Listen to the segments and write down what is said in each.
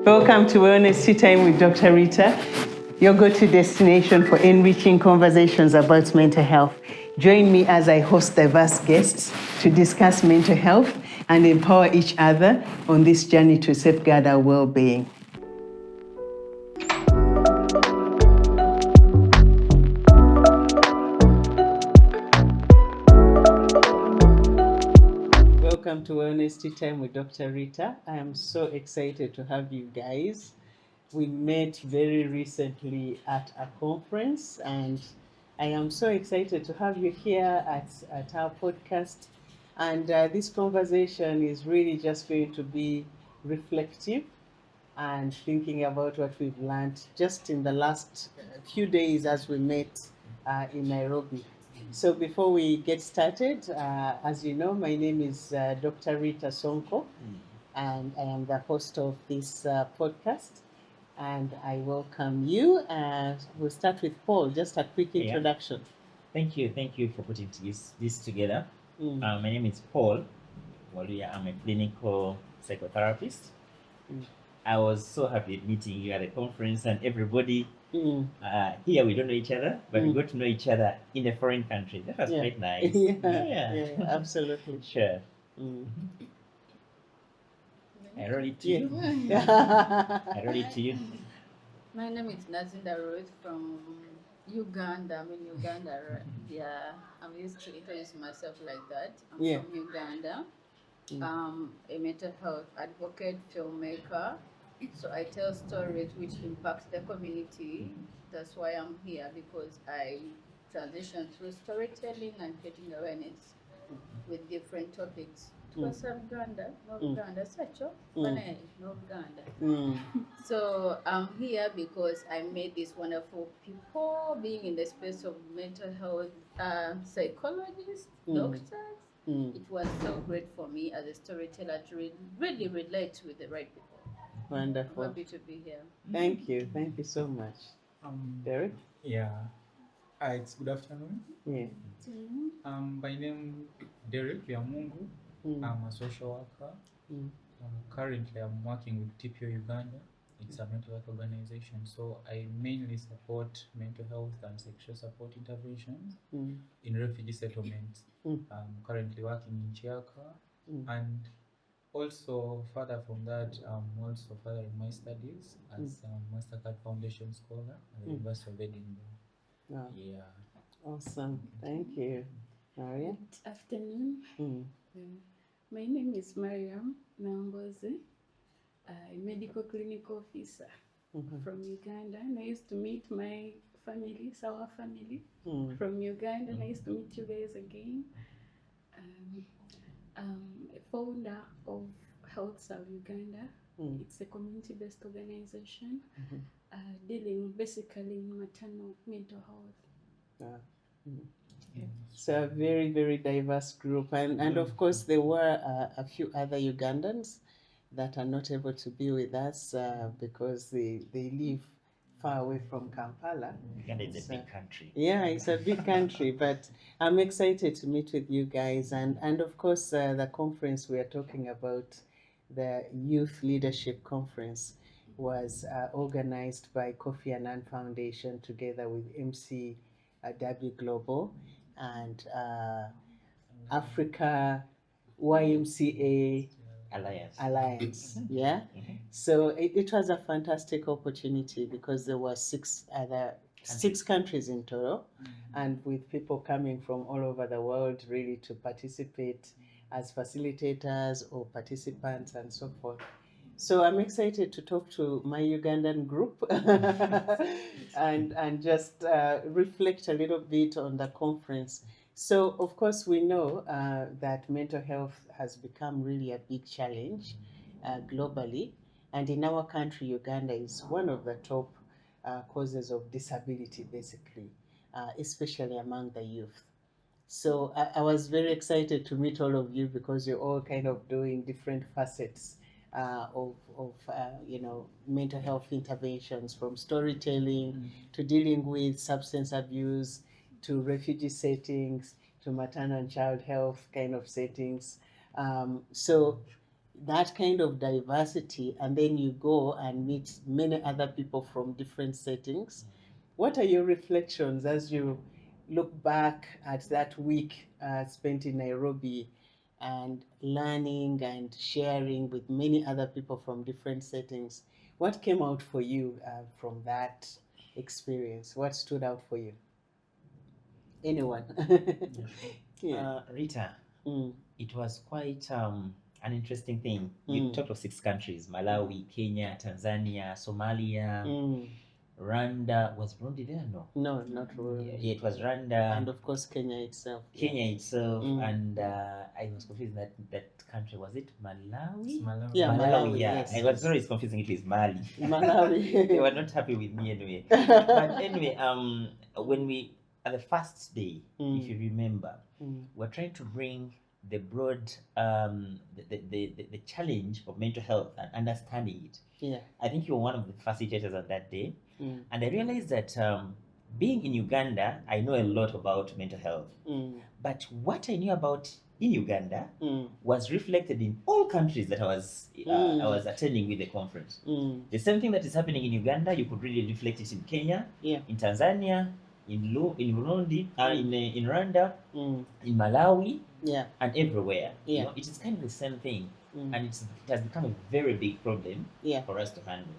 Welcome to Wellness Tea Time with Dr. Rita, your go-to destination for enriching conversations about mental health. Join me as I host diverse guests to discuss mental health and empower each other on this journey to safeguard our well-being. Welcome to Wellness Tea Time with Dr. Rita. I am so excited to have you guys. We met very recently at a conference, and I am so excited to have you here at our podcast. And this conversation is really just going to be reflective and thinking about what we've learned just in the last few days as we met in Nairobi. So before we get started, as you know, my name is Dr. Rita Sonko, and I am the host of this podcast. And I welcome you. We'll start with Paul, just a quick introduction. Thank you for putting this together. My name is Paul Waluya. I'm a clinical psychotherapist. I was so happy meeting you at the conference, and everybody here, we don't know each other, but we got to know each other in a foreign country. That was quite nice. Yeah, absolutely. Sure. I wrote it to you. I wrote it to you. My name is Nazinda Ruth from Uganda. I'm in Uganda, right? Yeah, I'm used to introduce myself like that. I'm from Uganda. I'm a mental health advocate, filmmaker. So I tell stories which impact the community. That's why I'm here, because I transition through storytelling and creating awareness with different topics. Uganda, no Uganda, Sacho, no Uganda. So I'm here because I met these wonderful people, being in the space of mental health, psychologists, doctors. It was so great for me as a storyteller to really relate with the right people. Wonderful. I'm happy to be here. Thank you so much. Derek? Yeah. It's good afternoon. Yeah. By name Derek Yamungu. I'm a social worker. Currently, I'm working with TPO Uganda. It's a mental health organization. So I mainly support mental health and sexual support interventions in refugee settlements. I'm currently working in Chiaka, and also further from that, I'm also furthering my studies as a Mastercard Foundation scholar at the University of Edinburgh. Wow. Yeah. Awesome. Thank you. Maria? Good afternoon. My name is Mariam Namboze, a medical clinical officer from Uganda. And I used to meet my family, SAWA family, from Uganda. And I used to meet you guys again. I'm a founder of Health Serve Uganda. It's a community-based organization dealing basically in maternal mental health. So a very, very diverse group. And of course, there were a few other Ugandans that are not able to be with us because they live far away from Kampala. Uganda is a big country. Yeah, it's a big country, but I'm excited to meet with you guys. And of course, the conference we are talking about, the Youth Leadership Conference, was organized by Kofi Annan Foundation together with MCW Global and Africa YMCA Alliance. Yeah. So it was a fantastic opportunity because there were six countries in total, and with people coming from all over the world really to participate as facilitators or participants and so forth. So I'm excited to talk to my Ugandan group and just reflect a little bit on the conference. So, of course, we know that mental health has become really a big challenge globally. And in our country, Uganda is one of the top causes of disability, basically, especially among the youth. So I was very excited to meet all of you because you're all kind of doing different facets of mental health interventions, from storytelling to dealing with substance abuse to refugee settings to maternal and child health kind of settings. So that kind of diversity, and then you go and meet many other people from different settings. What are your reflections as you look back at that week spent in Nairobi and learning and sharing with many other people from different settings? What came out for you from that experience? What stood out for you? Anyone? Rita, it was quite an interesting thing. You talked of 6 countries: Malawi, Kenya, Tanzania, Somalia, Rwanda. Was Burundi there? No, not Rwanda. Yeah, it was Rwanda. And of course Kenya itself. And I was confused that country. Was it Malawi? Malawi. Yeah, Malawi. Yes. I was always confusing it with Mali. Malawi. They were not happy with me anyway. But anyway, when we at the first day, if you remember, we're trying to bring the broad the challenge of mental health and understanding it. Yeah. I think you were one of the facilitators on that day. And I realized that being in Uganda, I know a lot about mental health. But what I knew about in Uganda was reflected in all countries that I was attending with the conference. The same thing that is happening in Uganda, you could really reflect it in Kenya, in Tanzania, in Burundi, in Rwanda, in Malawi, and everywhere. You know, it is kind of the same thing. And it has become a very big problem for us to handle.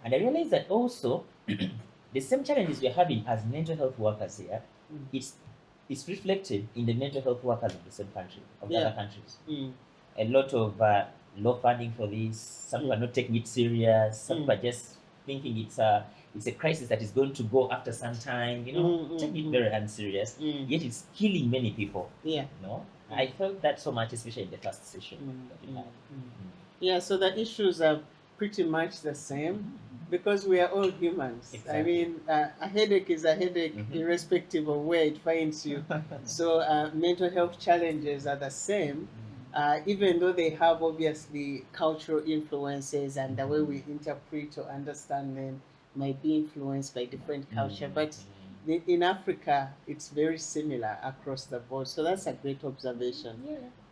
And I realized that also the same challenges we are having as mental health workers here, it's reflected in the mental health workers of the same country, of the other countries. A lot of low funding for this. Some people are not taking it serious. Some people are just thinking it's a crisis that is going to go after some time. You know, taking it very unserious. Yet it's killing many people. You know, I felt that so much, especially in the first session that we had. Yeah, so the issues are pretty much the same because we are all humans. Exactly. I mean, a headache is a headache irrespective of where it finds you. So mental health challenges are the same, even though they have obviously cultural influences and the way we interpret or understand them might be influenced by different culture. But in Africa, it's very similar across the board. So that's a great observation.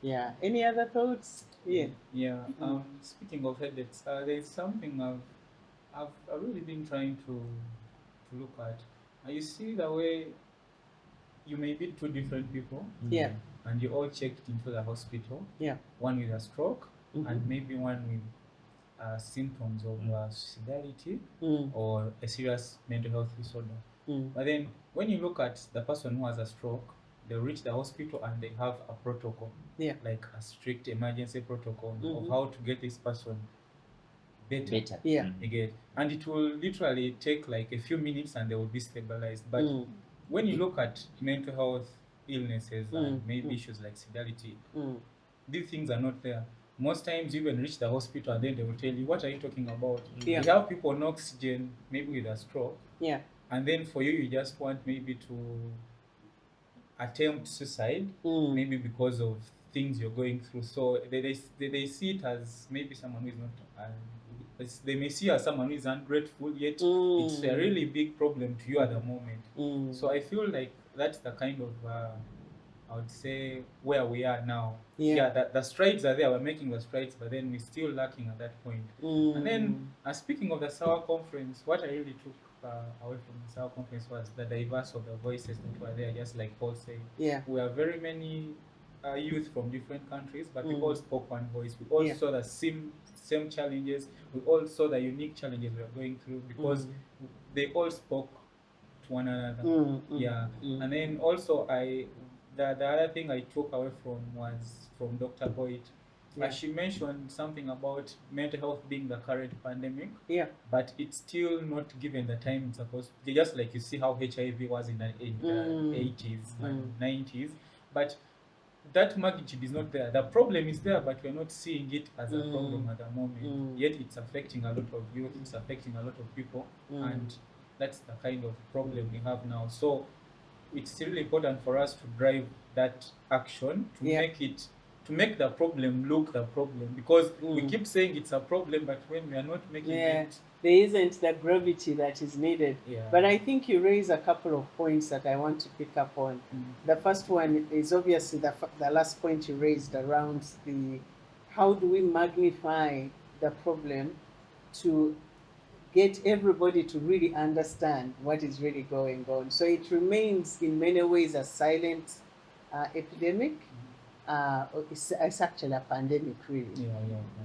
Yeah. Any other thoughts? Speaking of headaches, there's something I've really been trying to look at. You see the way you may be 2 different people, and you all checked into the hospital. One with a stroke, and maybe one with symptoms of suicidality or a serious mental health disorder. But then when you look at the person who has a stroke, they reach the hospital and they have a protocol, like a strict emergency protocol of how to get this person better. Again. And it will literally take like a few minutes and they will be stabilized. But when you look at mental health illnesses and maybe issues like suicidality, these things are not there. Most times you even reach the hospital and then they will tell you, what are you talking about? We have people on oxygen, maybe with a stroke. And then for you, you just want maybe to attempt suicide, maybe because of things you're going through. So they see it as maybe someone who is not, they may see you as someone who is ungrateful, yet it's a really big problem to you at the moment. So I feel like that's the kind of, I would say, where we are now. The strides are there, we're making the strides, but then we're still lacking at that point. And then, speaking of the SAWA Conference, what I really took away from the SAWA Conference was the diverse of the voices that were there, just like Paul said. We are very many youth from different countries, but we all spoke one voice. We all saw the same challenges. We all saw the unique challenges we are going through because they all spoke to one another. And then also the other thing I took away from was from Dr. Boyd. She mentioned something about mental health being the current pandemic, but it's still not given the time it's supposed to. Just like you see how HIV was in the 80s and 90s, but that magnitude is not there. The problem is there, but we're not seeing it as a problem at the moment. Yet it's affecting a lot of youth, it's affecting a lot of people, and that's the kind of problem we have now. So it's really important for us to drive that action to make the problem look the problem, because we keep saying it's a problem, but when we are not making it, there isn't the gravity that is needed. But I think you raise a couple of points that I want to pick up on. The first one is obviously the last point you raised around how do we magnify the problem to get everybody to really understand what is really going on. So it remains in many ways a silent epidemic. It's actually a pandemic, really.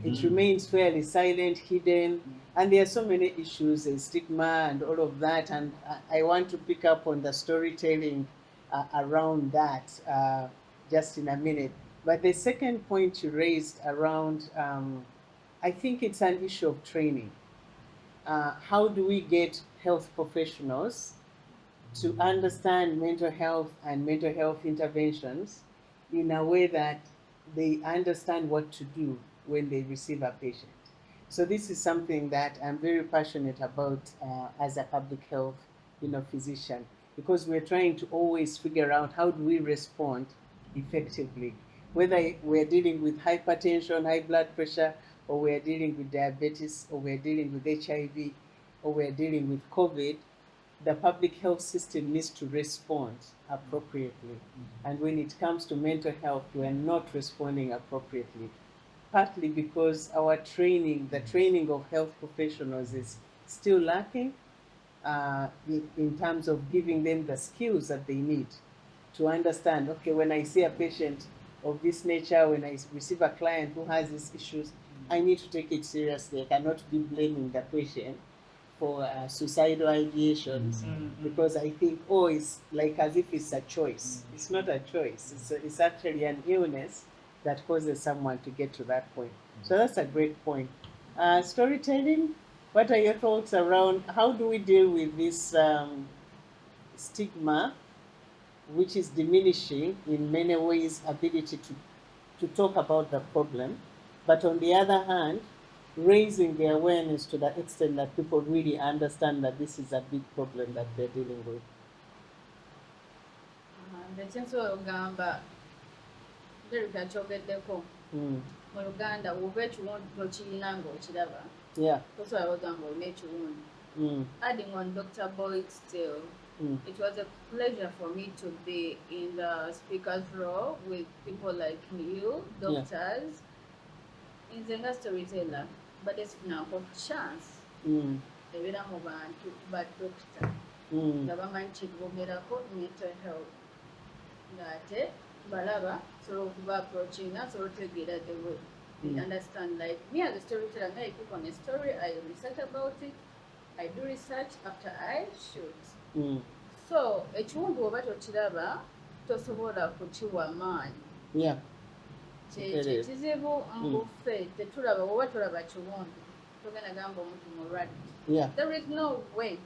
It remains fairly silent, hidden, and there are so many issues and stigma and all of that. And I want to pick up on the storytelling around that just in a minute. But the second point you raised around, I think it's an issue of training. How do we get health professionals to understand mental health and mental health interventions in a way that they understand what to do when they receive a patient? So this is something that I'm very passionate about as a public health, physician, because we're trying to always figure out how do we respond effectively, whether we're dealing with hypertension, high blood pressure, or we're dealing with diabetes, or we're dealing with HIV, or we're dealing with COVID. The public health system needs to respond appropriately. And when it comes to mental health, we're not responding appropriately, partly because our training, the training of health professionals, is still lacking in terms of giving them the skills that they need to understand, okay, when I see a patient of this nature, when I receive a client who has these issues, I need to take it seriously. I cannot be blaming the patient for suicidal ideations because I think, it's like as if it's a choice. It's not a choice. It's actually an illness that causes someone to get to that point. So that's a great point. Storytelling, what are your thoughts around how do we deal with this stigma, which is diminishing in many ways ability to talk about the problem, but on the other hand, raising the awareness to the extent that people really understand that this is a big problem that they're dealing with? Ndekyensobola okugamba Derek akyogeddeko mu Luganda bw'oba ekiwundu tokirina ng'okiraba tosobola bagamba olina ekiwundu. Adding on Dr. Boyd's tale, it was a pleasure for me to be in the speaker's role with people like you, doctors. Nze nga storyteller badde sifunako chance ebeera mu bantu ba doctor nga bamanyi kitubogerako mental health ng'ate balaba sobola okuba approachinga sobola otegeera the way they understand. Like me as a storyteller, I pick on a story, I research about it, I do research after I shoot. So ekiwundu oba tokiraba tosobola kukiwa maanyi. Kyekizibu nguffe tetulaba oba tulaba kiwundu togenda gamba omuntu mulwadde. There is no way.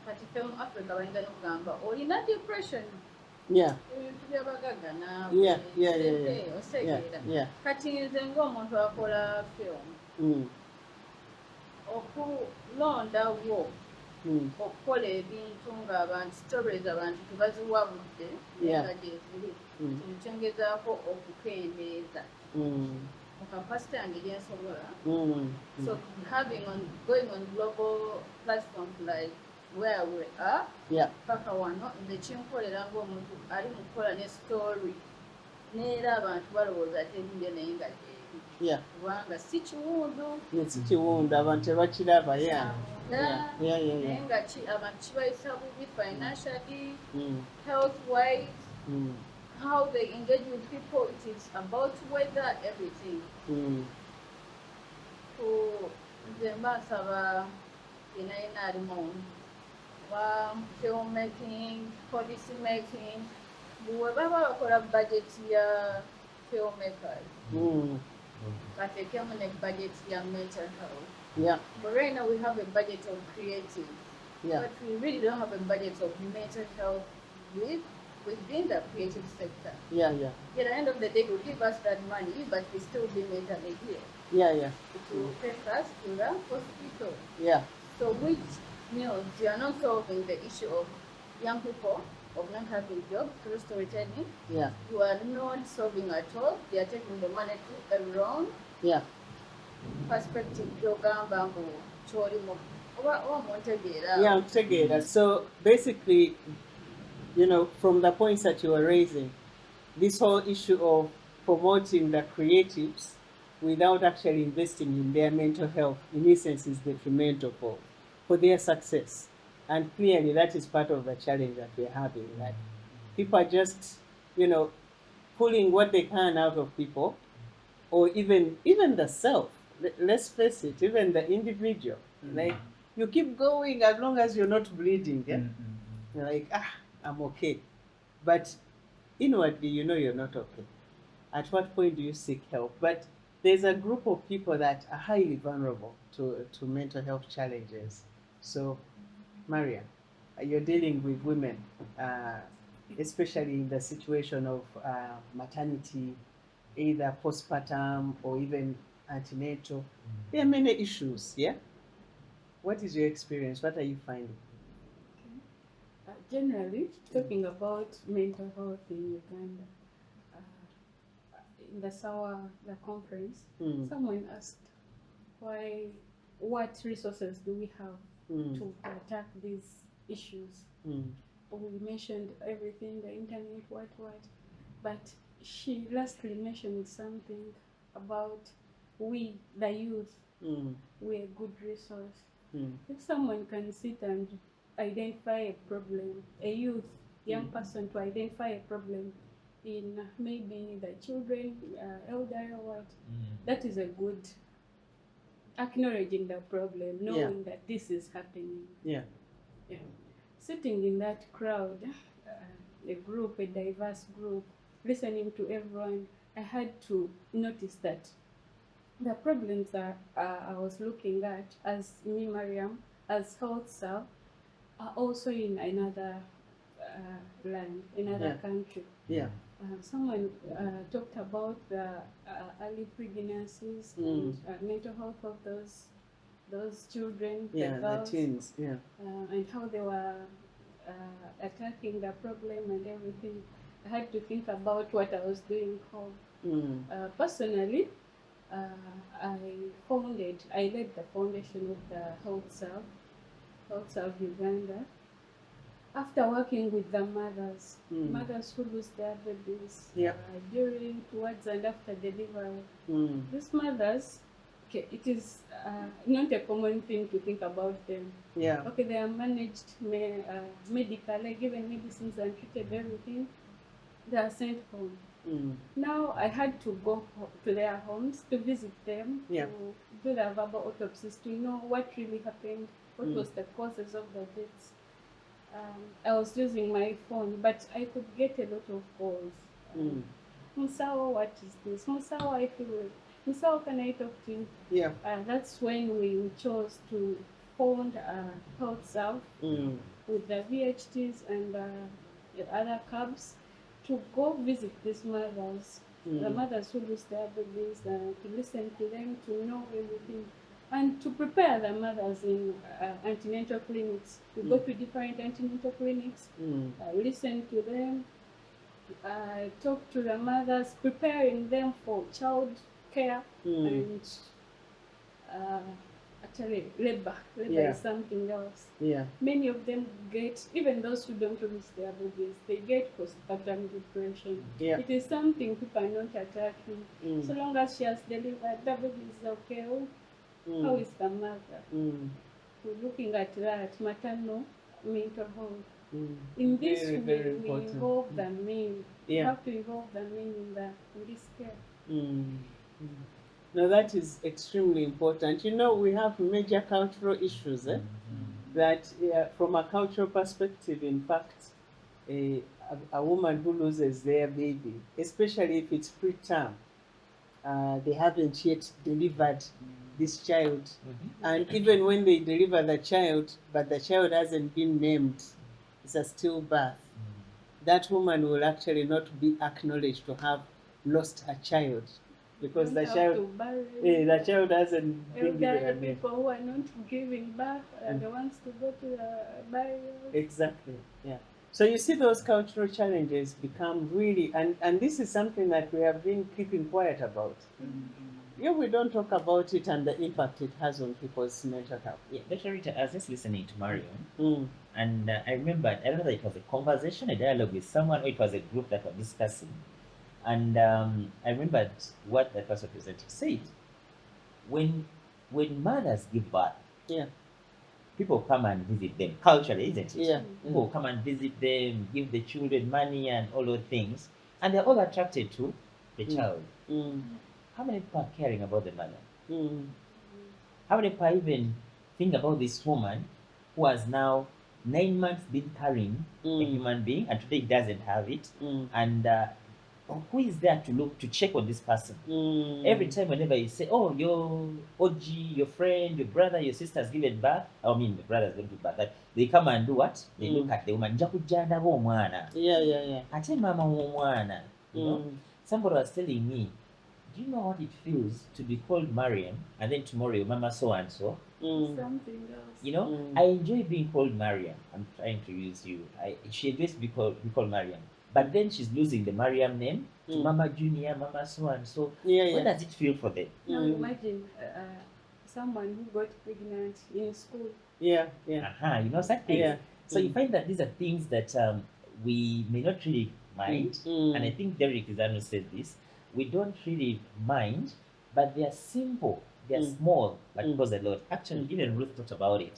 Kati ffe mu Africa bayinza n'okugamba olina depression. Ebintu by'abagagga naawe osekeera. Kati nze ng'omuntu akola film okulondawo okukola ebintu ng'abantu stories abantu tebaziwabudde nga gyeziri nkyongezaako okukendeeza mu kapasite yange gyensobola. So going on global platforms like where we are paka wano nze kinkolera ng'omuntu ali mu kukola ne story neera abantu balowooza ate ebinge naye nga kubanga si kiwundu abantu tebakiraba naye nga abantu kibayisa bubi financially, health wise, how they engage with people. It is about weather, everything. Nze mbasaba yenayina alimu wa filmmaking, policy making, bwe baba bakola budget ya filmmakers batekemu ne budget ya mental health. But right now we have a budget of creative, but we really don't have a budget of mental health within the creative sector. At the end of the day, will give us that money, but we still be mentally here. It will take us to the hospital. So which means you are not solving the issue of young people of not having jobs through storytelling. You are not solving at all. They are taking the money to a wrong perspective. So basically, from the points that you were raising, this whole issue of promoting the creatives without actually investing in their mental health, in essence, is detrimental for their success. And clearly that is part of the challenge that we're having, that people are just, pulling what they can out of people, or even the self. Let's face it, even the individual. Like, you keep going as long as you're not bleeding. Yeah? You're like, I'm okay. But inwardly, you're not okay. At what point do you seek help? But there's a group of people that are highly vulnerable to mental health challenges. So, Maria, you're dealing with women, especially in the situation of maternity, either postpartum or even antenatal. There are many issues, yeah? What is your experience? What are you finding? Generally, talking about mental health in Uganda, in the SAWA conference, someone asked what resources do we have to attack these issues. We mentioned everything, the internet, what, but she lastly mentioned something about we, the youth, we're a good resource. If someone can sit and identify a problem, a youth, young person to identify a problem in maybe the children, elder or what, that is a good acknowledging the problem, knowing that this is happening. Yeah. Sitting in that crowd, a group, a diverse group, listening to everyone, I had to notice that the problems that I was looking at as me, Mariam, as health self, are also in another land, another country. Yeah. Someone talked about the early pregnancies and mental health of those children, the girls, the teens, and how they were attacking the problem and everything. I had to think about what I was doing home. Personally, I led the foundation of the Health South Uganda. After working with the mothers who lose their babies during, towards, and after delivery, these mothers, it is not a common thing to think about them. Okay, they are managed medically, given medicines and treated everything. They are sent home. Now I had to go to their homes to visit them, to do the verbal autopsies, to know what really happened, what was the causes of the deaths. I was using my phone, but I could get a lot of calls. Musawa, what is this? Musawa, I feel it. Musawa, can I talk to you? That's when we chose to found Health South with the VHTs and the other cabs to go visit these mothers, the mothers who lose their babies, to listen to them, to know everything, and to prepare the mothers in antenatal clinics. We go to different antenatal clinics, listen to them, talk to the mothers, preparing them for child care and actually labor is something else. Many of them get, even those who don't lose their babies, they get postpartum depression. It is something people are not attacking. So long as she has delivered, the baby is okay. How is the mother? We're looking at that, maternal mental health. In this, we involve the men. We have to involve the men in this care. Now that is extremely important. We have major cultural issues that from a cultural perspective, in fact, a woman who loses their baby, especially if it's preterm, they haven't yet delivered this child. And even when they deliver the child, but the child hasn't been named, it's a stillbirth, that woman will actually not be acknowledged to have lost her child. Because the child hasn't been given a name. People who are not giving birth are the ones to go to the burial. Exactly, yeah. So you see those cultural challenges become really, and this is something that we have been keeping quiet about. We don't talk about it and the impact it has on people's mental health. Dr. Rita, I was just listening to Marion, and I remember it was a conversation, a dialogue with someone, or it was a group that were discussing And I remembered what the first representative said. When mothers give birth, yeah, people come and visit them culturally, isn't it? yeah, People come and visit them, give the children money and all those things, and they're all attracted to the child. How many people are caring about the mother? How many people even think about this woman who has now 9 months been carrying a human being and today doesn't have it? And who is there to look to check on this person? Every time whenever you say, oh, your OG, your friend, your brother, your sister has given birth, I mean the brother has given birth, that they come and do what? They look at the woman. Yeah. Ate mama w'omwana. You know? Somebody was telling me, do you know what it feels to be called Mariam and then tomorrow your mama so and so? Something else. You know, I enjoy being called Mariam. I'm trying to use you. She enjoys to be called Mariam. But then she's losing the Mariam name to Mama Junior, Mama so and so. What does it feel for them? Now imagine someone who got pregnant in school. Yeah. You know, such things. So you find that these are things that we may not really mind. And I think Derek Izano said this. We don't really mind, but they are simple. They are small, like because the Lord. Actually, even Ruth talked about it.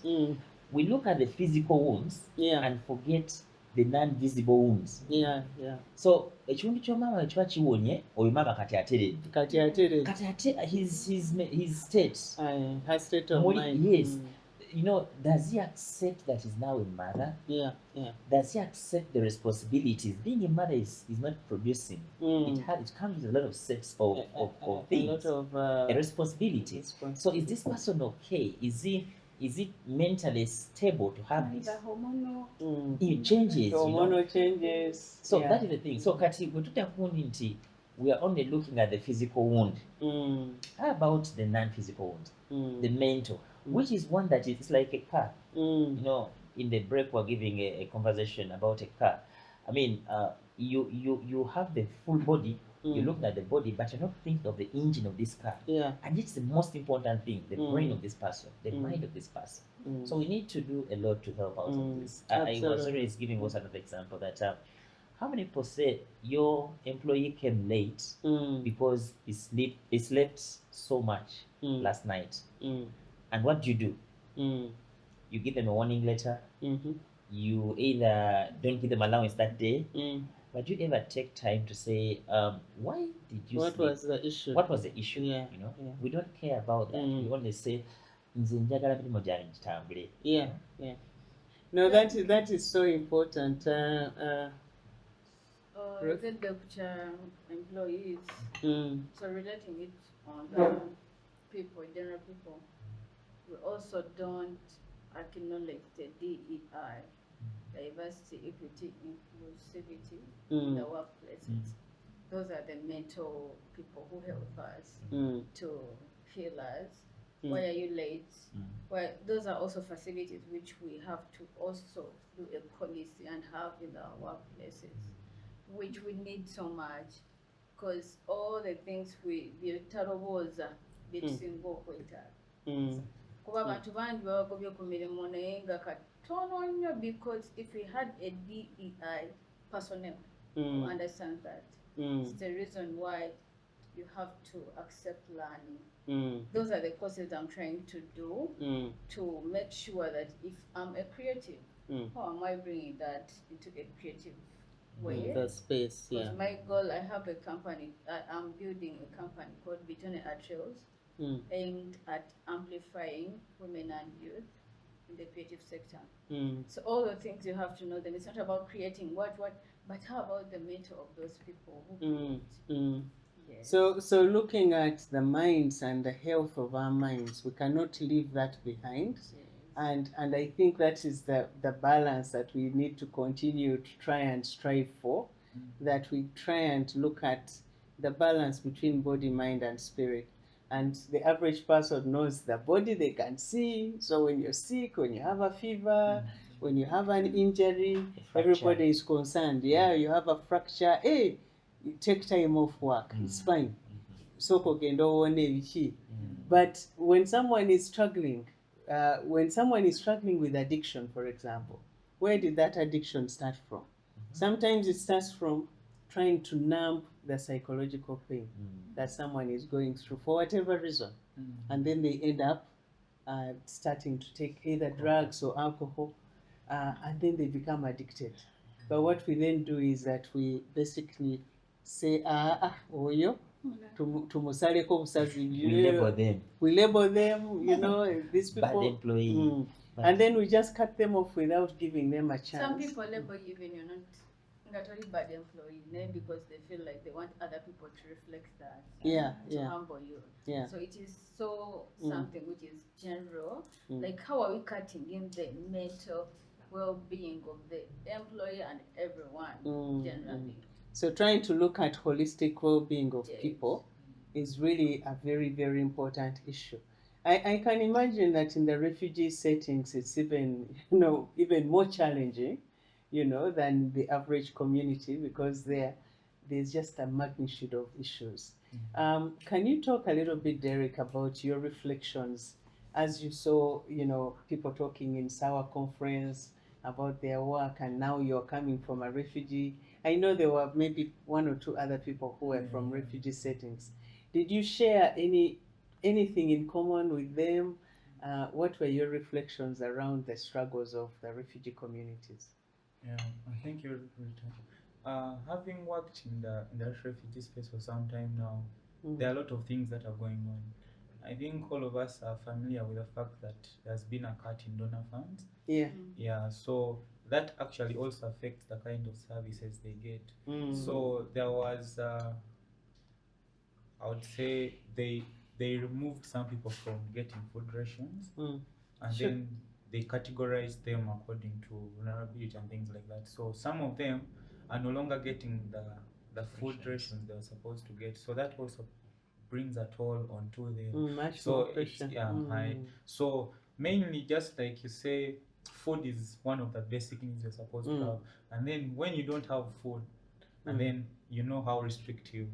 We look at the physical wounds and forget the non-visible wounds. So ekiwundu ky'omama bwe kiba kiwonye oyo mama kati ateredde kati his state her state of mind. Yes. You know, does he accept that he's now a mother? Does he accept the responsibilities? Being a mother is not producing. It comes with a lot of sets of things, a lot of a responsibility. So is this person okay? Is it mentally stable to have this? The hormonal changes. Hormonal changes. So that is the thing. So kati we are only looking at the physical wound. How about the non-physical wound? The mental, which is one that is like a car. You know, in the break we're giving a conversation about a car. I mean, you have the full body. You look at the body, but you're not thinking of the engine of this car. And it's the most important thing, the brain of this person, the mind of this person. So we need to do a lot to help out on this. I was always giving us another example that how many people say your employee came late because he slept so much last night? And what do? You give them a warning letter. You either don't give them allowance that day. But you ever take time to say, why did you sleep? Was the issue? What was the issue? You know, we don't care about that. We only say, No, that is so important. The doctor employees. So relating it on the people, general people, we also don't acknowledge the DEI. Diversity, equity, inclusivity in the workplaces. Those are the mental people who help us to heal us. Why are you late? Well, those are also facilities which we have to also do a policy and have in our workplaces, which we need so much, because all the things we byetalowoza byetusinga okwetaaga. Kuba abantu bangi babagobye ku mirimu naye nga katono nnyo, because if we had a DEI personnel who understands that, it's the reason why you have to accept learning. Those are the courses I'm trying to do to make sure that if I'm a creative, how am I bringing that into a creative way? The space, Because my goal, I have a company, I'm building a company called Bitone Trails, aimed at amplifying women and youth in the creative sector. So all the things you have to know them. It's not about creating what, but how about the mental of those people who create? Yes. So looking at the minds and the health of our minds, we cannot leave that behind. Yes. And I think that is the balance that we need to continue to try and strive for, that we try and look at the balance between body, mind, and spirit. And the average person knows the body they can see. So when you're sick, when you have a fever, when you have an injury, everybody is concerned. You have a fracture. Hey, you take time off work. It's fine. So but when someone is struggling, with addiction, for example, where did that addiction start from? Sometimes it starts from trying to numb the psychological pain that someone is going through for whatever reason. And then they end up starting to take either drugs or alcohol, and then they become addicted. But what we then do is that we basically say, oyo, tumusaleko busazi. We label them, these people. Bad employee. And then we just cut them off without giving them a chance. Some people label even you're not a bad employee, because they feel like they want other people to reflect that. To humble you. So it is something which is general. Like, how are we cutting in the mental well-being of the employee and everyone generally? So trying to look at holistic well-being of people is really a very, very important issue. I can imagine that in the refugee settings, it's even more challenging, than the average community, because there's just a magnitude of issues. Can you talk a little bit, Derek, about your reflections as you saw, people talking in SAWA Conference about their work, and now you're coming from a refugee? I know there were maybe one or two other people who were from refugee settings. Did you share anything in common with them? What were your reflections around the struggles of the refugee communities? Yeah, thank you, Rita. Having worked in the refugee space for some time now, there are a lot of things that are going on. I think all of us are familiar with the fact that there's been a cut in donor funds. Yeah, so that actually also affects the kind of services they get. So there was, I would say, they removed some people from getting food rations, and then they categorized them according to vulnerability and things like that. So some of them are no longer getting the food rations they were supposed to get. So that also brings a toll onto them. So it's high. So mainly, just like you say, food is one of the basic needs you're supposed to have. And then when you don't have food, and then you know how restrictive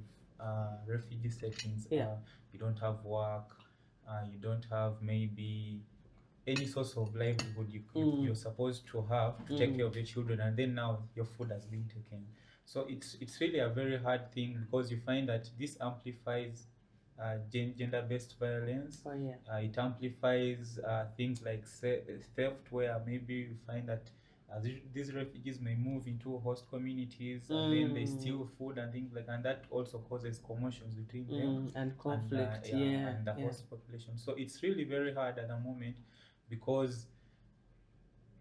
refugee settings are. You don't have work, you don't have maybe any source of livelihood you're supposed to have to take care of your children, and then now your food has been taken. So it's really a very hard thing, because you find that this amplifies gender-based violence. It amplifies things like theft, where maybe you find that these refugees may move into host communities, and then they steal food and things like, and that also causes commotions between them and conflict and the host population. So it's really very hard at the moment, because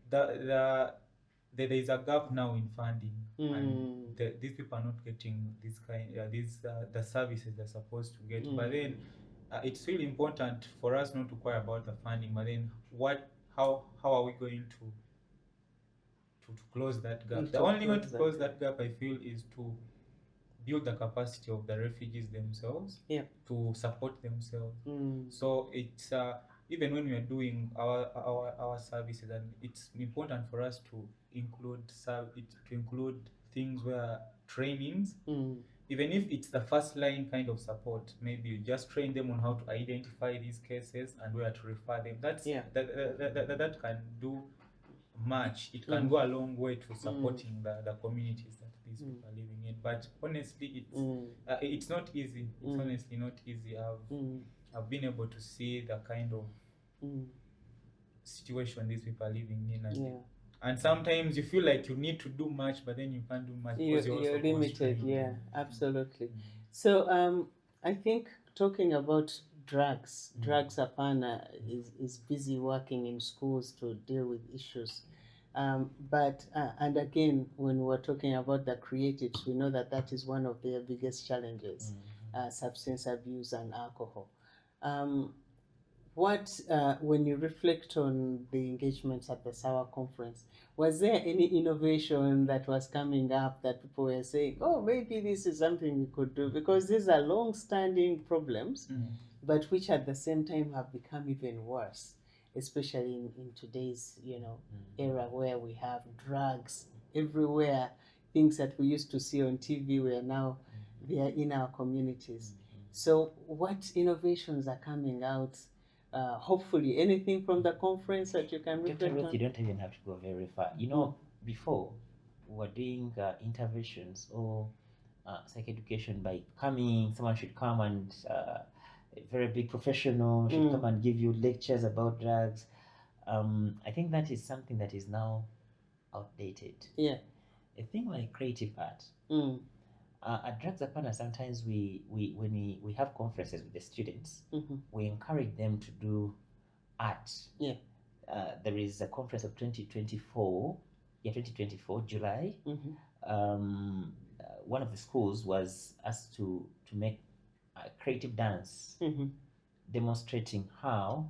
there is a gap now in funding, and these people are not getting this the services they're supposed to get. But then it's really important for us not to worry about the funding, but then how are we going to close that gap? The only way to close that gap, I feel, is to build the capacity of the refugees themselves to support themselves. So it's even when we are doing our services, and it's important for us to include things where trainings, even if it's the first line kind of support, maybe you just train them on how to identify these cases and where to refer them. That can do much. It can go a long way to supporting the communities that these people are living in. But honestly, it's not easy. It's honestly not easy. I've been able to see the kind of situation these people are living in, and sometimes you feel like you need to do much, but then you can't do much because you're limited. Absolutely. So I think, talking about drugs Apana is busy working in schools to deal with issues. But and again, when we're talking about the creatives, we know that is one of their biggest challenges, substance abuse and alcohol. When you reflect on the engagements at the SAWA conference, was there any innovation that was coming up that people were saying, oh, maybe this is something we could do? Because these are long-standing problems, but which at the same time have become even worse, especially in today's era, where we have drugs everywhere. Things that we used to see on TV, where now they are in our communities. So what innovations are coming out? Hopefully anything from the conference that you can reflect on? You don't even have to go very far. Before we were doing interventions or psych education by coming. Someone should come and a very big professional should come and give you lectures about drugs. I think that is something that is now outdated. Yeah. A thing like creative art. At Drugs Apana, sometimes when we have conferences with the students, we encourage them to do art. Yeah. There is a conference of 2024, July. One of the schools was asked to make a creative dance, demonstrating how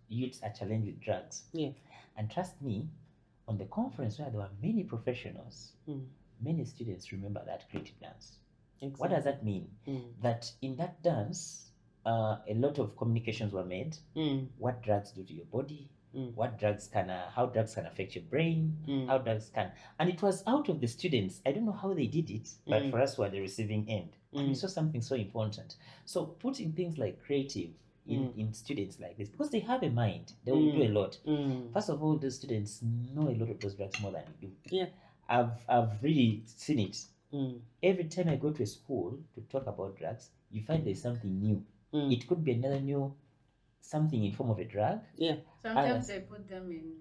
youths are challenged with drugs. Yeah. And trust me, on the conference where there were many professionals, many students remember that creative dance. Exactly. What does that mean? That in that dance, a lot of communications were made. What drugs do to your body? What drugs can, how drugs can affect your brain? How drugs can, and it was out of the students. I don't know how they did it, but for us, we're the receiving end. And we saw something so important. So putting things like creative in students like this, because they have a mind, they will do a lot. First of all, those students know a lot of those drugs more than we do. Yeah. I've really seen it. Every time I go to a school to talk about drugs, you find there's something new. It could be another new something in form of a drug. Yeah. Sometimes they put them in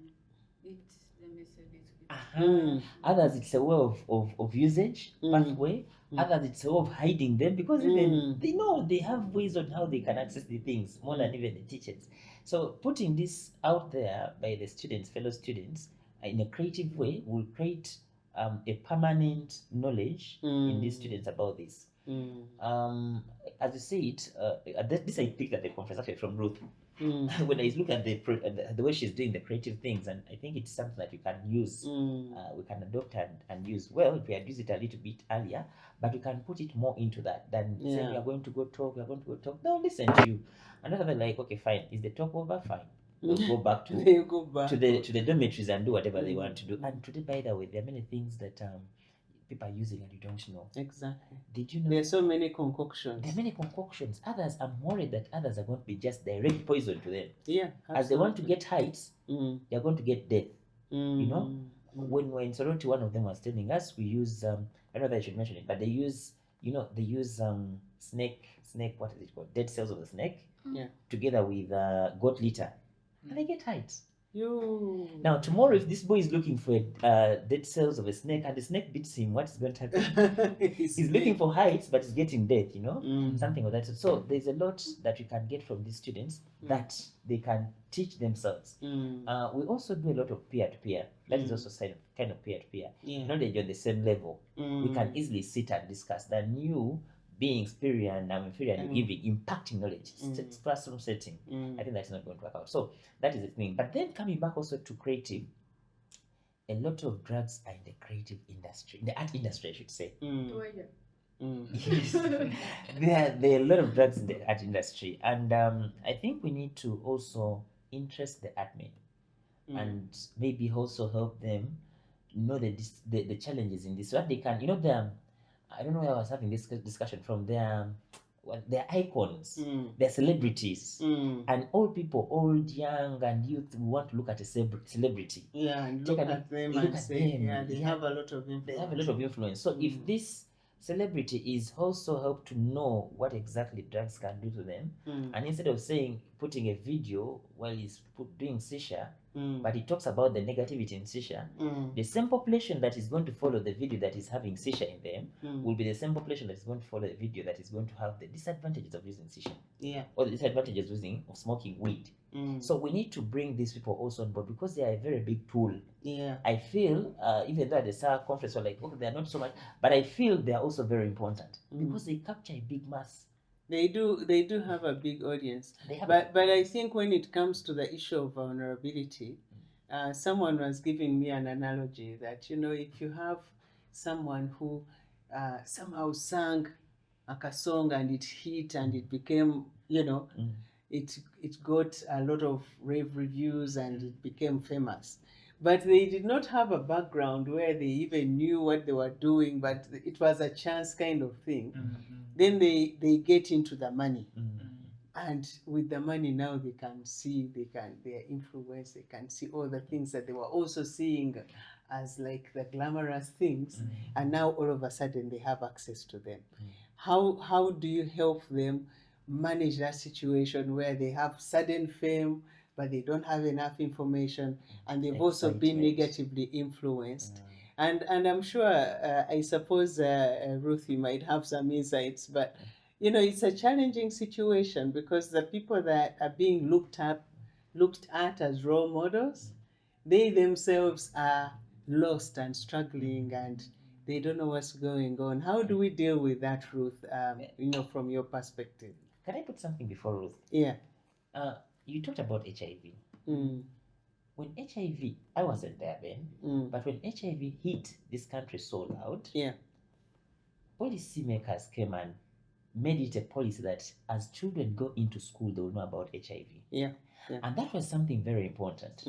it. Let me say this. Others, it's a way of usage, pathway. Others, it's a way of hiding them, because even they know they have ways on how they can access the things more than even the teachers. So putting this out there by the students, fellow students, in a creative way will create a permanent knowledge in these students about this. As you said, this I picked at the conference actually from Ruth. When I look at the way she's doing the creative things, and I think it's something that we can use, we can adopt and use. Well, we had used it a little bit earlier, but we can put it more into that than saying we are going to go talk, They'll listen to you. And they're like, okay, fine. Is the talk over? Fine. They'll go back to the dormitories and do whatever they want to do. And today, by the way, there are many things that people are using and you don't know. Exactly. Did you know? There are so many concoctions. There are many concoctions. Others, I'm worried that others are going to be just direct poison to them. Yeah. Absolutely. As they want to get heights, they are going to get death. You know? When we were in Sorority, one of them was telling us we use, I don't know that I should mention it, but they use, snake, what is it called? Dead cells of the snake. Yeah. Together with goat litter. And they get heights. Now tomorrow, if this boy is looking for dead cells of a snake and the snake beats him, what is going to happen? He's looking for heights, but he's getting death, something like that. So there's a lot that we can get from these students that they can teach themselves. We also do a lot of peer-to-peer. That is also kind of peer-to-peer. Knowledge on the same level. We can easily sit and discuss the new being superior and I'm inferior and giving, impacting knowledge, classroom setting. I think that's not going to work out. So that is the thing. But then coming back also to creative, a lot of drugs are in the creative industry, in the art industry, I should say. Yes. there are a lot of drugs in the art industry. And I think we need to also interest the art men and maybe also help them know the challenges in this, so that they can, I don't know why I was having this discussion from their icons, their celebrities, and old people, old, young, and youth want to look at a celebrity. Yeah, and look at them and say, yeah, they have a lot of influence. They have a lot of influence. So if this celebrity is also helped to know what exactly drugs can do to them, and instead of putting a video while he's doing seizure, but he talks about the negativity in seizure, the same population that is going to follow the video that is having seizure in them will be the same population that is going to follow the video that is going to have the disadvantages of using seizure, or the disadvantages of smoking weed. So we need to bring these people also on board, because they are a very big tool. I feel even though at the SAWA conference we're like, okay, they are not so much, but I feel they are also very important because they capture a big mass. They do have a big audience. But I think when it comes to the issue of vulnerability, someone was giving me an analogy that, if you have someone who somehow sang a song and it hit and it became, it got a lot of rave reviews and it became famous. But they did not have a background where they even knew what they were doing, but it was a chance kind of thing. Then they get into the money. And with the money now, they can see, their influence, they can see all the things that they were also seeing as like the glamorous things, and now all of a sudden they have access to them. How do you help them manage that situation where they have sudden fame, but they don't have enough information, and they've also been negatively influenced? And I'm sure, I suppose, Ruth, you might have some insights, but it's a challenging situation because the people that are being looked at as role models, they themselves are lost and struggling, and they don't know what's going on. How do we deal with that, Ruth? From your perspective. Can I put something before Ruth? Yeah. You talked about HIV. When HIV, I wasn't there then, but when HIV hit this country so loud, policymakers came and made it a policy that as children go into school, they will know about HIV. Yeah. And that was something very important.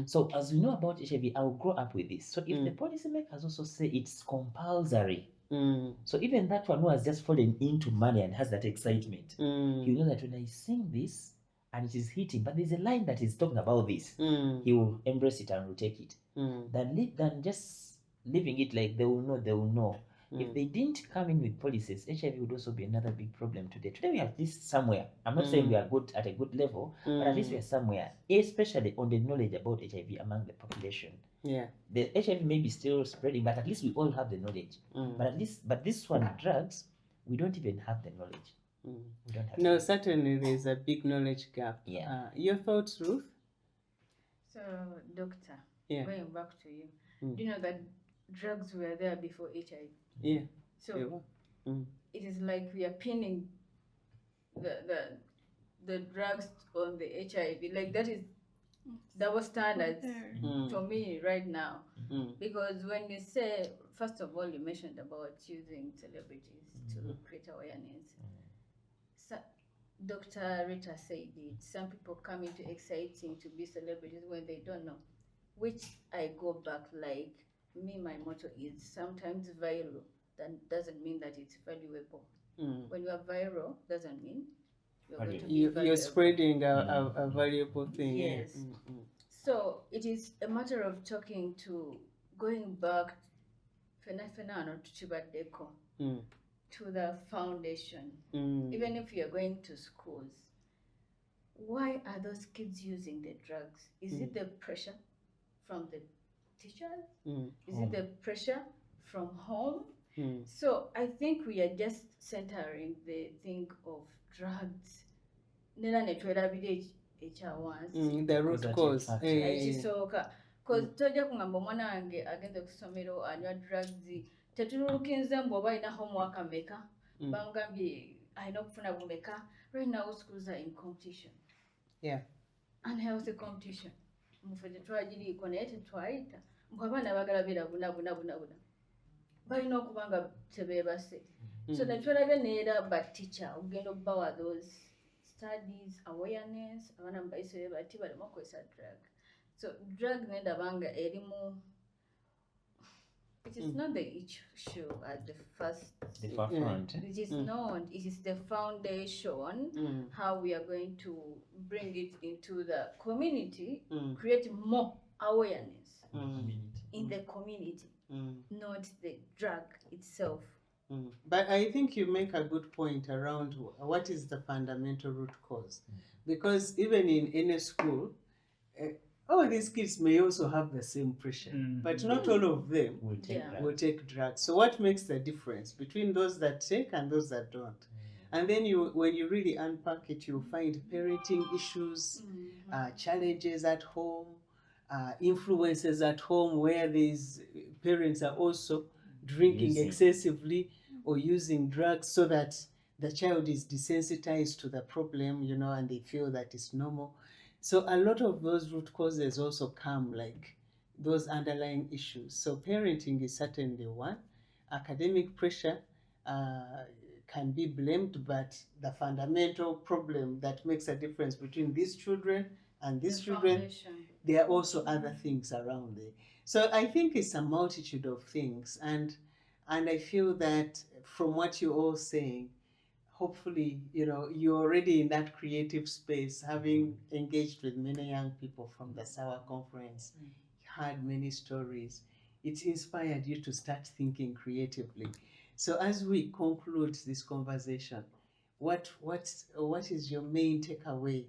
So as we know about HIV, I will grow up with this. So if the policymakers also say it's compulsory, so even that one who has just fallen into money and has that excitement, he will know that when I sing this and it is hitting, but there's a line that is talking about this, he will embrace it and will take it. Than just leaving it like they will know. If they didn't come in with policies, HIV would also be another big problem today. Today we are at least somewhere. I'm not saying we are good at a good level, but at least we are somewhere, especially on the knowledge about HIV among the population. Yeah. The HIV may be still spreading, but at least we all have the knowledge. But this one, drugs, we don't even have the knowledge. We don't have No, certainly there's a big knowledge gap. Yeah. Your thoughts, Ruth? So, Doctor, going back to you, do you know that drugs were there before HIV? Yeah. So it is like we are pinning the drugs on the HIV. Like that is double standards for me right now. Because when you say, first of all, you mentioned about using celebrities to create awareness. So, Dr. Rita said it. Some people come into exciting to be celebrities when they don't know. Which I go back like, my motto is sometimes viral. That doesn't mean that it's valuable. When you are viral, doesn't mean you're going to be valuable. You're spreading a valuable thing. Yes. So it is a matter of going back to the foundation. Even if you're going to schools, why are those kids using the drugs? Is it the pressure from the teachers? Is it the pressure from home? So I think we are just centering the thing of drugs. The root cause. Because tojja kungamba omwana wange agenze ku ssomero anywa drugs tetululukinze mbu oba alina homework ameka bamugambye alina okufuna bumeka. Right now schools are in competition. Yeah. Unhealthy competition. Mufe tetwagiriiko naye tetwayita mbu abaana bagala beera buna balina okuba nga tebeebase. So netwalabye neera bateacher ogenda okubawa those studies, awareness, abaana mubayise bati balema okukozesa drug. So drug nendabanga erimu, it is not the issue at the forefront. It is not. It is the foundation, how we are going to bring it into the community, create more awareness in the community, not the drug itself. But I think you make a good point around what is the fundamental root cause. Because even in any school, all these kids may also have the same pressure, but not all of them will take drugs. So what makes the difference between those that take and those that don't? And then when you really unpack it, you'll find parenting issues, challenges at home, influences at home where these parents are also drinking excessively or using drugs so that the child is desensitized to the problem, and they feel that it's normal. So a lot of those root causes also come like those underlying issues. So parenting is certainly one. Academic pressure can be blamed, but the fundamental problem that makes a difference between these children and these children, there are also other things around there. So I think it's a multitude of things, and I feel that from what you're all saying, hopefully, you're already in that creative space, having engaged with many young people from the SAWA Conference, heard many stories. It's inspired you to start thinking creatively. So as we conclude this conversation, what is your main takeaway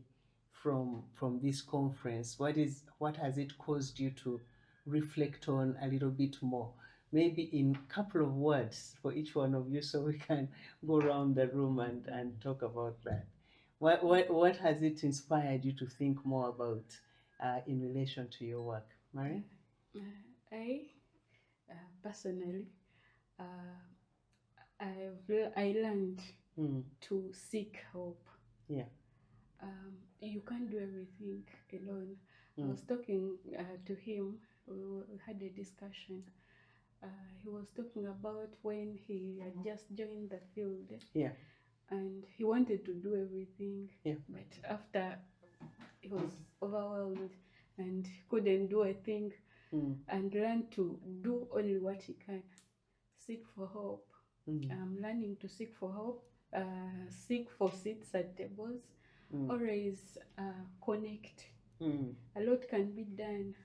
from this conference? What has it caused you to reflect on a little bit more? Maybe in a couple of words for each one of you, so we can go around the room and talk about that. What has it inspired you to think more about in relation to your work, Maria? I personally, I learned to seek help. Yeah. You can't do everything alone. I was talking to him. We had a discussion. He was talking about when he had just joined the field. Yeah. And he wanted to do everything. Yeah. But after he was overwhelmed and couldn't do a thing, and learned to do only what he can. Seek for help. I'm learning to seek for help. Seek for seats at tables. Always connect. A lot can be done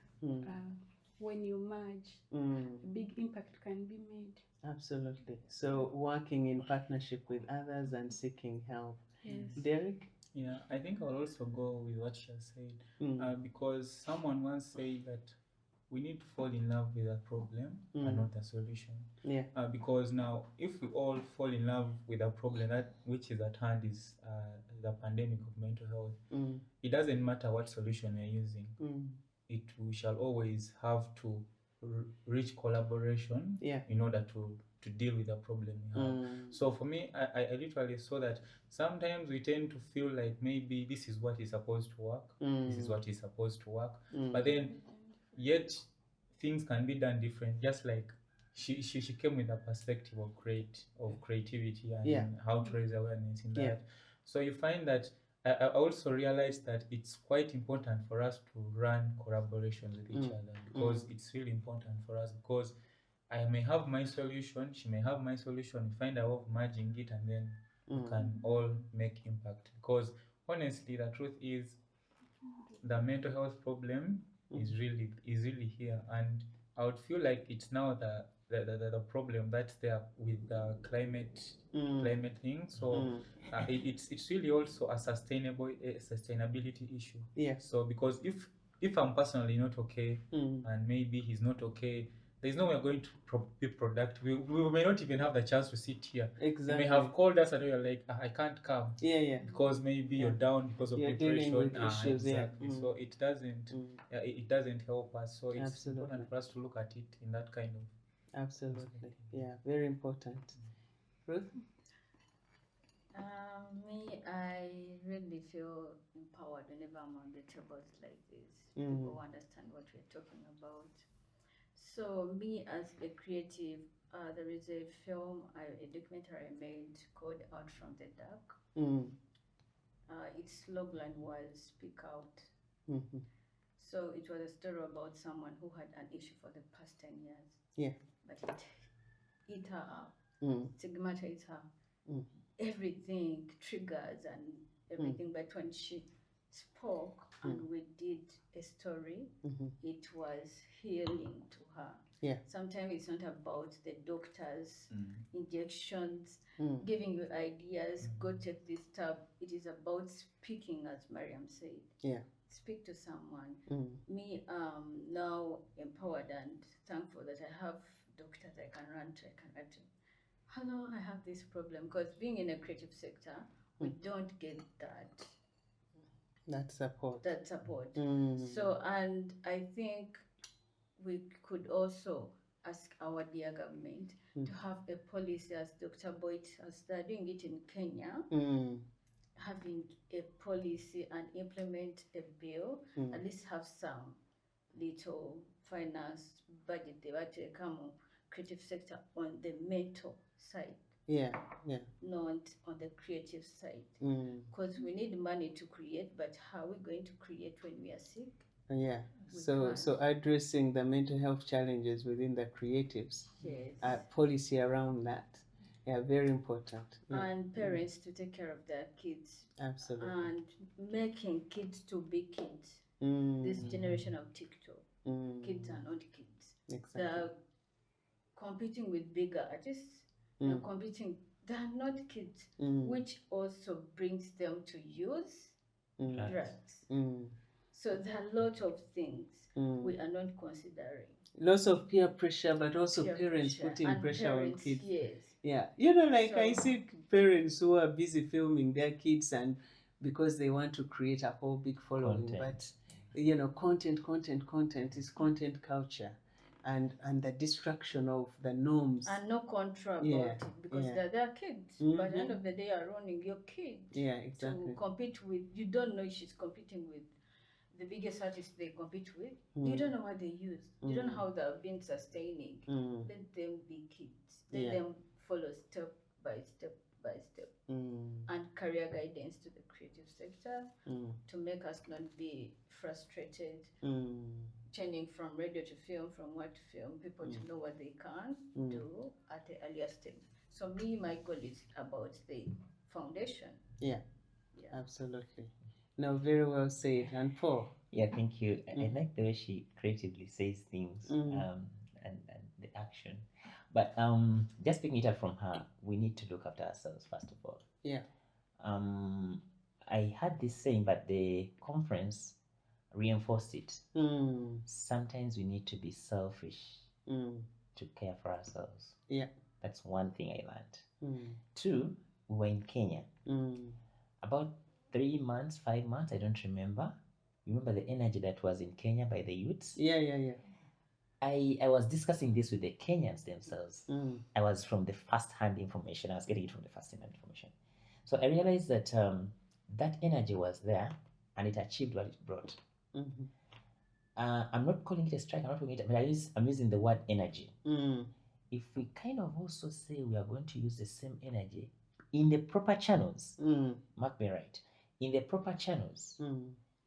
when you merge. A big impact can be made. Absolutely. So working in partnership with others and seeking help. Yes. Derek? Yeah, I think I'll also go with what she has said, because someone once said that we need to fall in love with a problem and not a solution. Yeah. Because now, if we all fall in love with a problem that which is at hand is the pandemic of mental health, it doesn't matter what solution we're using. We shall always have to reach collaboration in order to deal with the problem we have. So for me, I literally saw that sometimes we tend to feel like maybe this is what is supposed to work, this is what is supposed to work, but then yet things can be done different. Just like she came with a perspective of creativity and how to raise awareness in that. So you find that I also realized that it's quite important for us to run collaborations with each other, because it's really important for us, because I may have my solution, she may have my solution, we find a way of merging it, and then we can all make impact. Because honestly, the truth is the mental health problem is really here, and I would feel like it's now the problem that's there with the climate thing. So it's really also a sustainability issue. Yeah. So because if I'm personally not okay, and maybe he's not okay, there's no way we're going to be productive. We may not even have the chance to sit here. Exactly. You may have called us and you're like, I can't come. Yeah. Because maybe you're down because of You're depression. dealing with issues, exactly. So it doesn't help us. So it's important for us to look at it in that kind of. Absolutely. Yeah, very important. Ruth? Me, I really feel empowered whenever I'm on the tables like this. People understand what we're talking about. So me as a creative, there is a film, a documentary I made called Out from the Dark. Its logline was Speak Out. So it was a story about someone who had an issue for the past 10 years. Yeah. But it ate her up. Stigmatized her. Everything, triggers and everything. But when she spoke and we did a story, it was healing to her. Yeah. Sometimes it's not about the doctors, injections, giving you ideas, go take this tab. It is about speaking, as Mariam said. Yeah. Speak to someone. Me, now empowered and thankful that I have doctors I can run to. Hello, I have this problem, because being in a creative sector, we don't get that support. So, and I think we could also ask our dear government to have a policy, as Dr. Boyd has doing it in Kenya, having a policy and implement a bill, at least have some little finance budget they want to come creative sector on the mental side. Yeah. Not on the creative side. Because we need money to create, but how are we going to create when we are sick? Yeah. So addressing the mental health challenges within the creatives, yes. Policy around that, Yeah, very important. Yeah. And parents to take care of their kids. Absolutely. And making kids to be kids. This generation of TikTok, kids are not kids. Exactly. They're competing with bigger artists. They're competing. They're not kids, which also brings them to use drugs. So there are a lot of things we are not considering. Lots of peer pressure, but also Peer parents pressure. putting And pressure parents, on kids. yes. Yeah, you know, like So- I see parents who are busy filming their kids, and because they want to create a whole big following, Content. but you know, content is content culture, and the destruction of the norms. And no control Yeah, about it, because yeah. they're kids. By the end of the day, are running your kid Yeah, exactly. to compete with. You don't know if she's competing with the biggest artists they compete with. You don't know what they use. You don't know how they've been sustaining. Let them be kids. Let them follow step by step by step. And career guidance to the creative sector to make us not be frustrated. Changing from radio to film, from what to film, people to know what they can do at the earlier stage. So my goal is about the foundation. Yeah, absolutely. No, very well said. And Paul? Yeah, thank you. I like the way she creatively says things and the action. But just picking it up from her, we need to look after ourselves first of all. Yeah. I had this saying, but the conference reinforced it. Sometimes we need to be selfish to care for ourselves. Yeah. That's one thing I learned. Two, we were in Kenya. About 3 months, 5 months, I don't remember. Remember the energy that was in Kenya by the youths? Yeah. I was discussing this with the Kenyans themselves. I was from the first-hand information. I was getting it from the first-hand information. So I realized that that energy was there, and it achieved what it brought. I'm not calling it a strike. I'm not calling it. But I'm using the word energy. If we kind of also say we are going to use the same energy in the proper channels, mark me right, in the proper channels,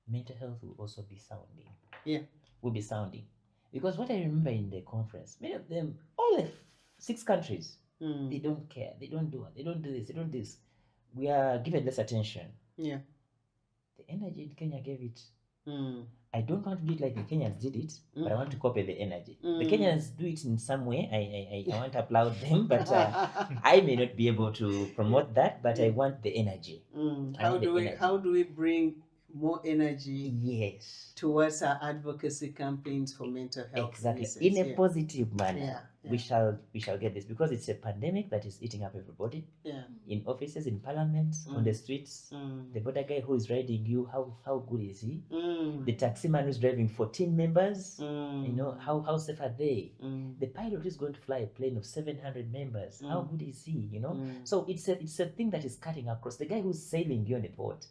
mental health will also be sounding. Yeah. Will be sounding. Because what I remember in the conference, many of them, all the 6 countries, they don't care. They don't do it. They don't do this. They don't do this. We are given less attention. Yeah. The energy in Kenya gave it. I don't want to do it like the Kenyans did it, but I want to copy the energy. The Kenyans do it in some way. I want to applaud them, but I may not be able to promote that, but I want the energy. How do we bring more energy towards our advocacy campaigns for mental health? Exactly. In a positive manner. We shall get this, because it's a pandemic that is eating up everybody. In offices, in parliament, on the streets. The border guy who is riding you, how good is he? The taxi man who's driving 14 members, you know, how safe are they? The pilot is going to fly a plane of 700 members, how good is he? You know, so it's a thing that is cutting across. The guy who's sailing you on a boat,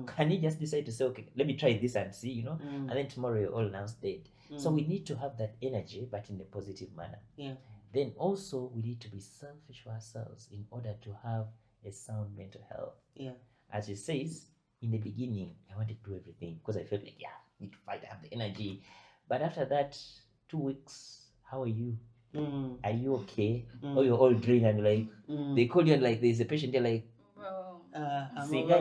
can he just decide to say, okay, let me try this and see, you know, and then tomorrow you're all announced dead. So we need to have that energy, but in a positive manner. Then also we need to be selfish for ourselves in order to have a sound mental health. As it says, in the beginning, I wanted to do everything because I felt like, I need to fight, I have the energy. But after that, 2 weeks, how are you? Are you okay? Or you're all drained and like, they call you and like, there's a patient there like, maybe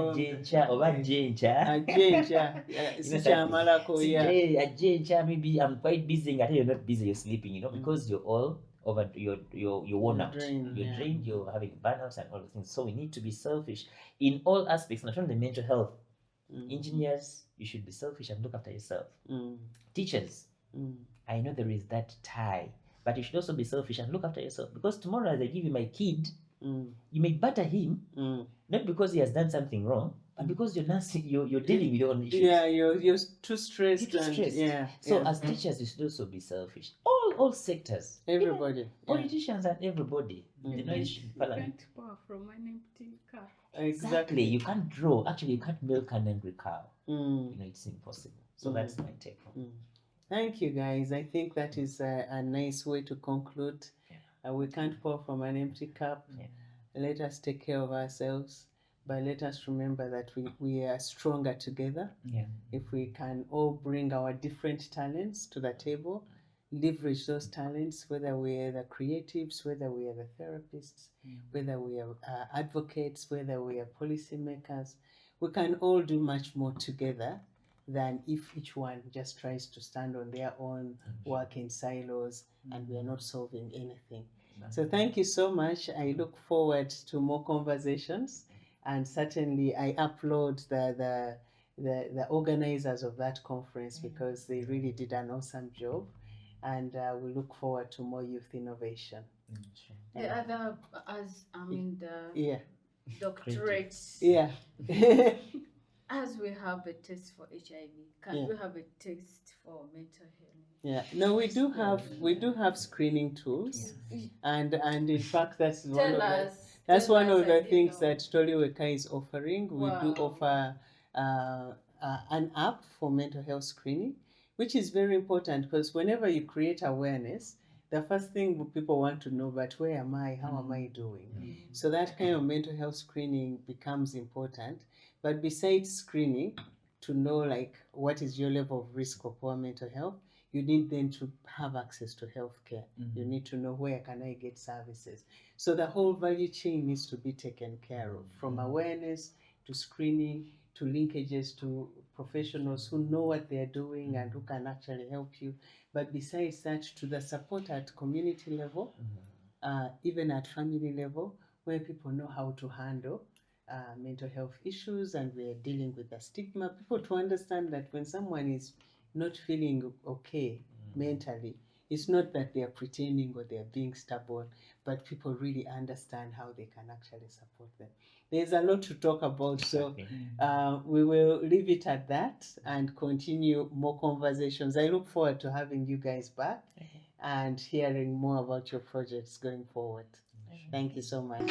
I'm quite busy. I tell you're not busy, you're sleeping, you know, because you're all over, you're worn out, you're drained, you're having burnouts and all the things. So we need to be selfish in all aspects, not only mental health. Engineers, you should be selfish and look after yourself. Teachers, I know there is that tie, but you should also be selfish and look after yourself, because tomorrow as I give you my kid, you may batter him, not because he has done something wrong, but because you're dealing with your own issues. You're too stressed. So as teachers, you should also be selfish. All sectors, everybody, politicians and everybody. You know, you can't pour from an empty cup. Exactly. You can't draw. Actually, you can't milk an angry cow. You know, it's impossible. So that's my take on it. Thank you, guys. I think that is a nice way to conclude. We can't pour from an empty cup. Let us take care of ourselves, but let us remember that we are stronger together. If we can all bring our different talents to the table, leverage those talents, whether we're the creatives, whether we are the therapists, whether we are advocates, whether we are policymakers. We can all do much more together than if each one just tries to stand on their own, work in silos, and we are not solving anything. So thank you so much. I look forward to more conversations, and certainly I applaud the organizers of that conference because they really did an awesome job, and we look forward to more youth innovation. The other, as I mean, the doctorates. Yeah. As we have a test for HIV, can we have a test for mental health? Yeah, no, we do have screening tools, and in fact that's one of the things that Toli Wekka is offering. We do offer an app for mental health screening, which is very important because whenever you create awareness, the first thing people want to know, but where am I? How am I doing? So that kind of mental health screening becomes important. But besides screening, to know like what is your level of risk of poor mental health, you need then to have access to healthcare. You need to know where can I get services. So the whole value chain needs to be taken care of, from awareness to screening to linkages to professionals who know what they're doing and who can actually help you. But besides that, to the support at community level, even at family level, where people know how to handle mental health issues, and we're dealing with the stigma. People to understand that when someone is not feeling okay mentally, it's not that they are pretending or they are being stubborn, but people really understand how they can actually support them. There's a lot to talk about, so we will leave it at that and continue more conversations. I look forward to having you guys back and hearing more about your projects going forward. Thank you so much.